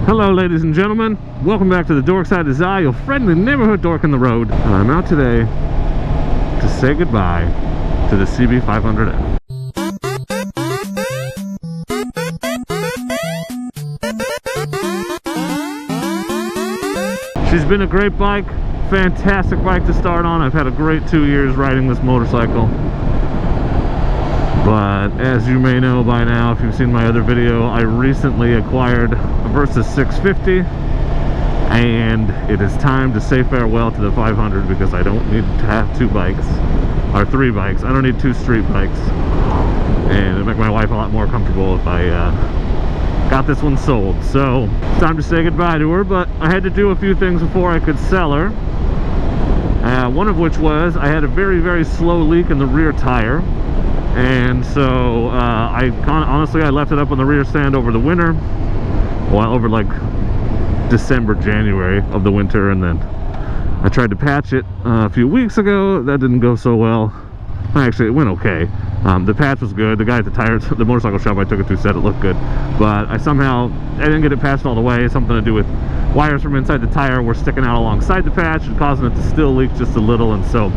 Hello ladies and gentlemen, welcome back to the Dork Side of Zai, your friendly neighborhood dork in the road. And I'm out today to say goodbye to the CB500F. She's been a great bike, fantastic bike to start on. I've had a great 2 years riding this motorcycle. But as you may know by now, if you've seen my other video, I recently acquired a Versus 650, and it is time to say farewell to the 500 because I don't need to have two bikes, or three bikes. I don't need two street bikes, and it'd make my wife a lot more comfortable if I got this one sold. So it's time to say goodbye to her, but I had to do a few things before I could sell her. One of which was I had a very slow leak in the rear tire. And so honestly I left it up on the rear stand over the winter, well, over like December, January of the winter, and then I tried to patch it a few weeks ago. That didn't go so well. Actually, it went okay. The patch was good. The guy at the motorcycle shop I took it to said it looked good, but I didn't get it patched all the way. Something to do with wires from inside the tire were sticking out alongside the patch and causing it to still leak just a little. And so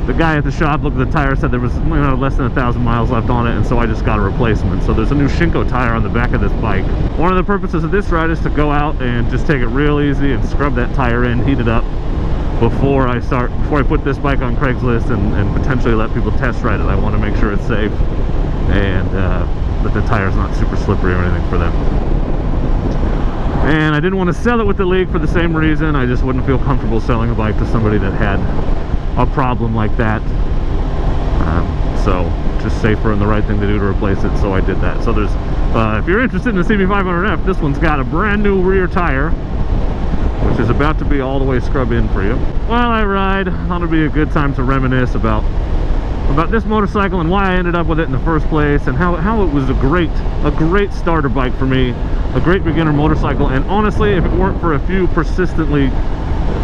the guy at the shop looked at the tire, said there was less than 1,000 miles left on it, and so I just got a replacement. So there's a new Shinko tire on the back of this bike. One of the purposes of this ride is to go out and just take it real easy and scrub that tire in, heat it up before I put this bike on Craigslist and potentially let people test ride it. I want to make sure it's safe and that the tire's not super slippery or anything for them. And I didn't want to sell it with the leak for the same reason. I just wouldn't feel comfortable selling a bike to somebody that had a problem like that. So just safer and the right thing to do to replace it, so I did that. So there's if you're interested in the CB500F, this one's got a brand new rear tire, which is about to be all the way scrubbed in for you. While I ride, I thought it'd be a good time to reminisce about this motorcycle and why I ended up with it in the first place, and how it was a great starter bike for me, a great beginner motorcycle. And honestly, if it weren't for a few persistently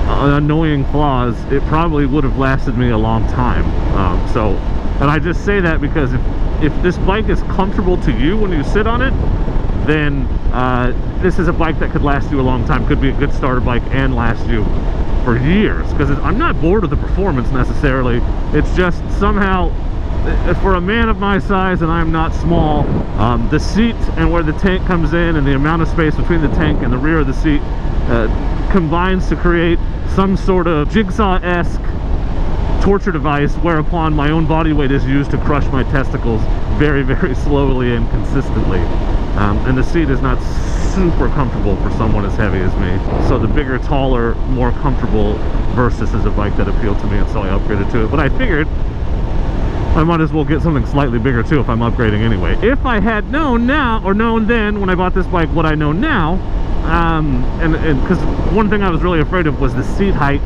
annoying flaws, it probably would have lasted me a long time. And I just say that because if this bike is comfortable to you when you sit on it, then this is a bike that could last you a long time. Could be a good starter bike and last you for years, because I'm not bored of the performance necessarily. It's just somehow, for a man of my size, and I'm not small, the seat and where the tank comes in and the amount of space between the tank and the rear of the seat combines to create some sort of jigsaw-esque torture device whereupon my own body weight is used to crush my testicles very slowly and consistently. And the seat is not super comfortable for someone as heavy as me. So the bigger, taller, more comfortable Versus is a bike that appealed to me, and so I upgraded to it. But I figured I might as well get something slightly bigger too if I'm upgrading anyway. If I had known now, or known then when I bought this bike what I know now, and because one thing I was really afraid of was the seat height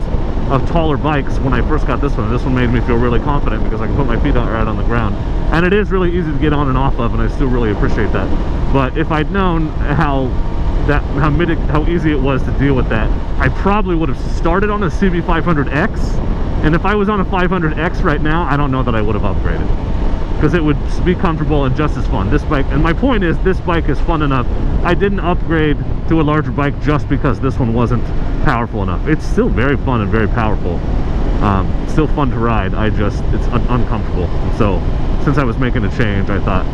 of taller bikes when I first got this one. This one made me feel really confident because I can put my feet right on the ground, and it is really easy to get on and off of, and I still really appreciate that. But if I'd known how easy it was to deal with that, I probably would have started on a CB500X, and if I was on a 500X right now, I don't know that I would have upgraded, because it would be comfortable and just as fun. This bike, and my point is, this bike is fun enough. I didn't upgrade to a larger bike just because this one wasn't powerful enough. It's still very fun and very powerful. Still fun to ride. It's uncomfortable. And so since I was making a change, I thought,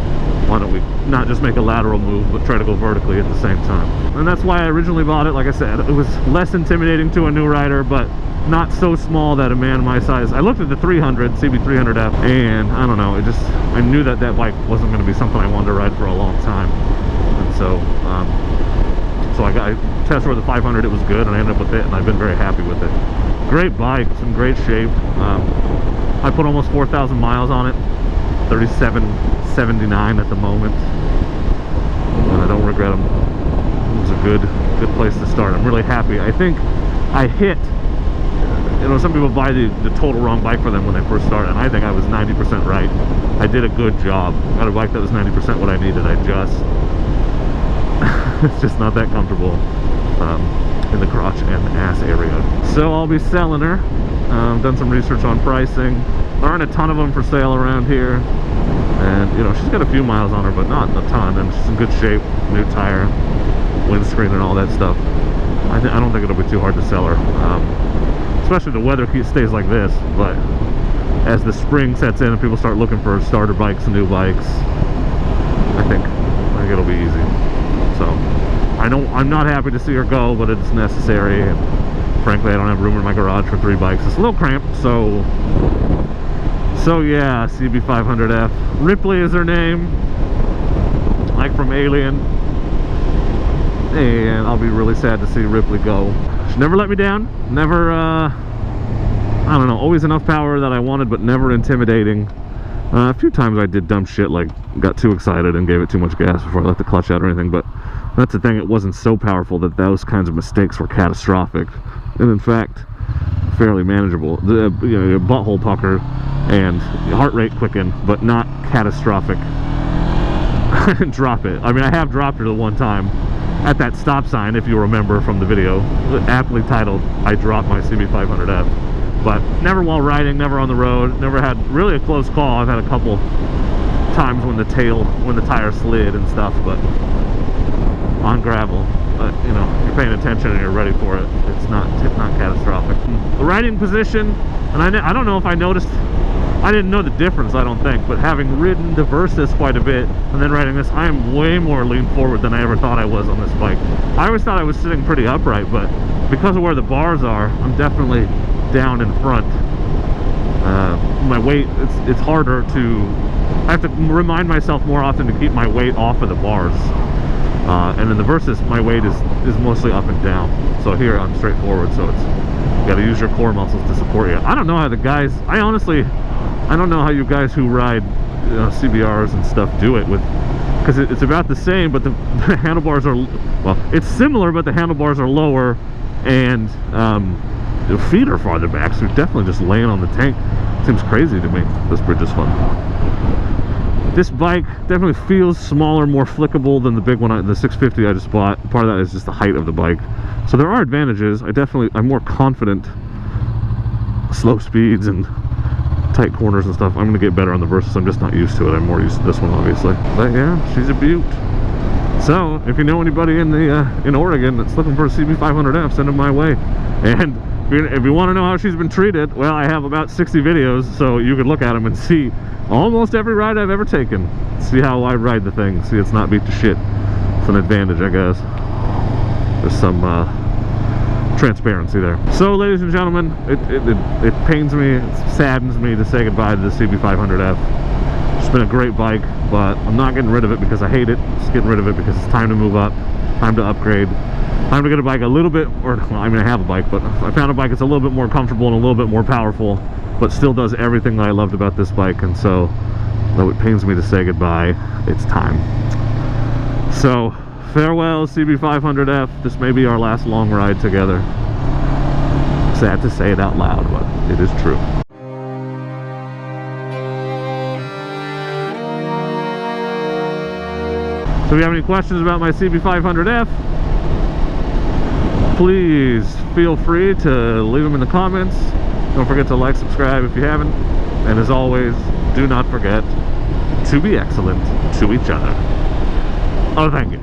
why don't we not just make a lateral move, but try to go vertically at the same time. And that's why I originally bought it. Like I said, it was less intimidating to a new rider, but not so small that a man my size. I looked at the CB300F, and I don't know, I knew that bike wasn't going to be something I wanted to ride for a long time. And so I tested with the 500. It was good, and I ended up with it, and I've been very happy with it. Great bike, it's in great shape. I put almost 4,000 miles on it, 3779 at the moment, and I don't regret them. It was a good place to start. I'm really happy. I think I hit, some people buy the total wrong bike for them when they first start, and I think I was 90% right. I did a good job. I got a bike that was 90% what I needed. It's just not that comfortable in the crotch and ass area. So I'll be selling her. Done some research on pricing. There aren't a ton of them for sale around here, and she's got a few miles on her, but not a ton, and she's in good shape. New tire, windscreen and all that stuff. I don't think it'll be too hard to sell her, especially the weather stays like this. But as the spring sets in and people start looking for starter bikes and new bikes, I think it'll be easy. So I'm not happy to see her go, but it's necessary, and frankly I don't have room in my garage for 3 bikes. It's a little cramped, so yeah, CB500F. Ripley is her name, like from Alien, and I'll be really sad to see Ripley go. She never let me down, never I don't know, always enough power that I wanted, but never intimidating. A few times I did dumb shit, like got too excited and gave it too much gas before I let the clutch out or anything, but that's the thing, it wasn't so powerful that those kinds of mistakes were catastrophic, and in fact fairly manageable. The butthole pucker and heart rate quicken, but not catastrophic. Drop it. I mean, I have dropped her the one time at that stop sign, if you remember from the video, aptly titled "I dropped my CB500F." But never while riding, never on the road, never had really a close call. I've had a couple times when the tire slid and stuff, but on gravel. But you know, you're paying attention and you're ready for it. It's not catastrophic. The riding position, and I don't know if I noticed. I didn't know the difference, I don't think, but having ridden the Versys quite a bit and then riding this, I am way more lean forward than I ever thought I was on this bike. I always thought I was sitting pretty upright, but because of where the bars are, I'm definitely down in front. My weight, it's harder to, I have to remind myself more often to keep my weight off of the bars. And in the Versys, my weight is mostly up and down. So here I'm straight forward, so it's, you gotta use your core muscles to support you. I don't know how the guys, I don't know how you guys who ride CBRs and stuff do it with, because it's about the same, but the handlebars are, well, it's similar, but the handlebars are lower, and the feet are farther back, so you're definitely just laying on the tank. Seems crazy to me. This bridge is fun. This bike definitely feels smaller, more flickable than the big one, the 650 I just bought. Part of that is just the height of the bike. So there are advantages. I'm more confident. Slow speeds and tight corners and stuff. I'm going to get better on the Versys. I'm just not used to it. I'm more used to this one, obviously. But yeah, she's a beaut. So if you know anybody in Oregon that's looking for a CB500F, send them my way. And if you want to know how she's been treated, well, I have about 60 videos, so you could look at them and see almost every ride I've ever taken. See how I ride the thing. See, it's not beat to shit. It's an advantage, I guess. There's some transparency there. So, ladies and gentlemen, it pains me, it saddens me to say goodbye to the CB500F. It's been a great bike, but I'm not getting rid of it because I hate it. I'm just getting rid of it because it's time to move up, time to upgrade, time to get a bike a little bit, or well, I mean, I have a bike, but I found a bike that's a little bit more comfortable and a little bit more powerful, but still does everything that I loved about this bike. And so, though it pains me to say goodbye, it's time. So, farewell CB500F. This may be our last long ride together. Sad to say it out loud, but it is true. So if you have any questions about my CB500F, please feel free to leave them in the comments. Don't forget to like, subscribe if you haven't. And as always, do not forget to be excellent to each other. Oh, thank you.